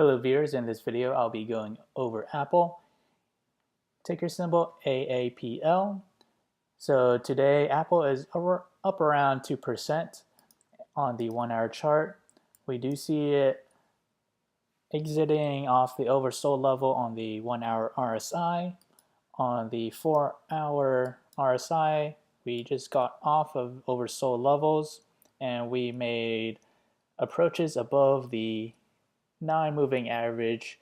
Hello viewers, in this video I'll be going over Apple, ticker symbol AAPL. So today Apple is up around 2% on the 1 hour chart. We do see it exiting off the oversold level on the 1 hour RSI. On the 4 hour RSI, we just got off of oversold levels and we made approaches above the 9 moving average,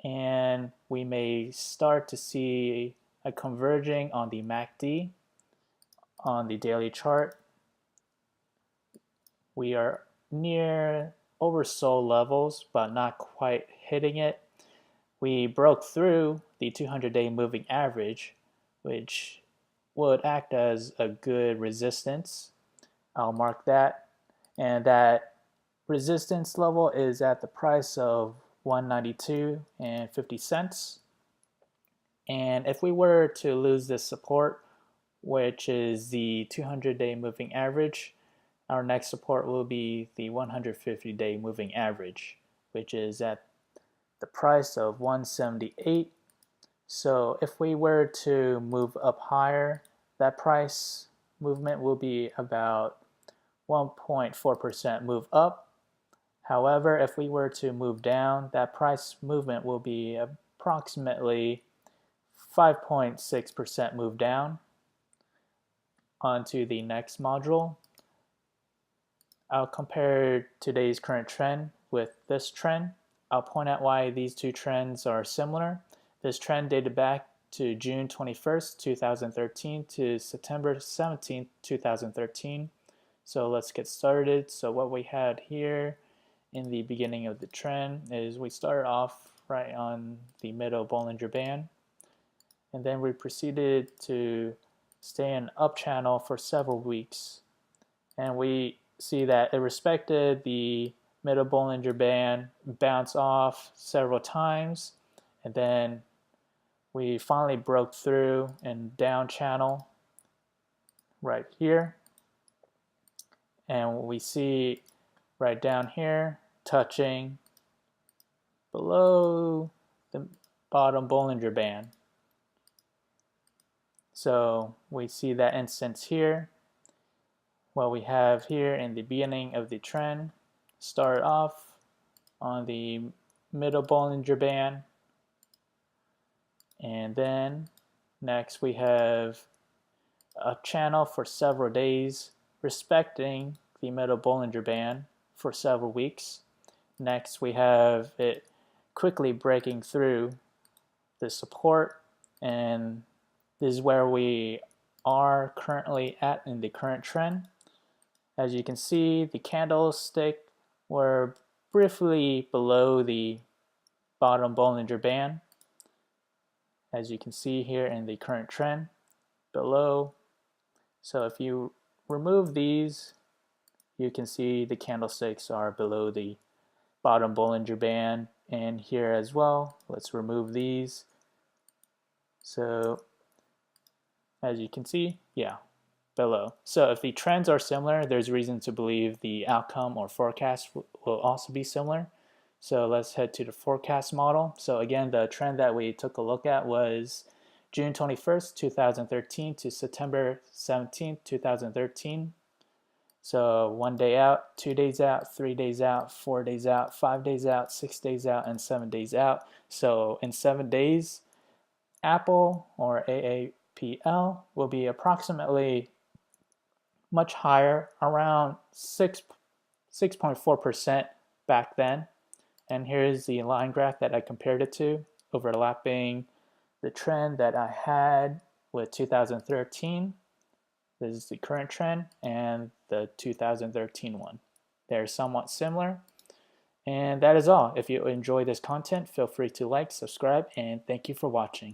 and we may start to see a converging on the MACD on the daily chart. We are near oversold levels but not quite hitting it. We broke through the 200-day moving average, which would act as a good resistance. I'll mark that, and that resistance level is at the price of $192.50. And if we were to lose this support, which is the 200-day moving average, our next support will be the 150-day moving average, which is at the price of $178. So if we were to move up higher, that price movement will be about 1.4% move up. However, if we were to move down, that price movement will be approximately 5.6% move down. On to the next module. I'll compare today's current trend with this trend. I'll point out why these two trends are similar. This trend dated back to June 21st, 2013 to September 17th, 2013. So let's get started. So what we had here in the beginning of the trend is we started off right on the middle Bollinger Band, and then we proceeded to stay in up channel for several weeks, and we see that it respected the middle Bollinger Band, bounced off several times, and then we finally broke through in down channel right here, and we see right down here touching below the bottom Bollinger Band. So we see that instance here. What we have here in the beginning of the trend started off on the middle Bollinger Band, and then next we have a channel for several days respecting the middle Bollinger Band for several weeks. Next we have it quickly breaking through the support, and this is where we are currently at in the current trend. As you can see, the candlestick were briefly below the bottom Bollinger Band, as you can see here in the current trend below. So if you remove these, you can see the candlesticks are below the bottom Bollinger Band, and here as well. Let's remove these. So as you can see, yeah, below. So if the trends are similar, there's reason to believe the outcome or forecast will also be similar. So let's head to the forecast model. So again, the trend that we took a look at was June 21st, 2013 to September 17th, 2013. So 1 day out, 2 days out, 3 days out, 4 days out, 5 days out, 6 days out, and 7 days out. So in 7 days, Apple or AAPL will be approximately much higher, around 6.4% back then. And here's the line graph that I compared it to, overlapping the trend that I had with 2013. This is the current trend and the 2013 one. They're somewhat similar. And that is all. If you enjoy this content, feel free to like, subscribe, and thank you for watching.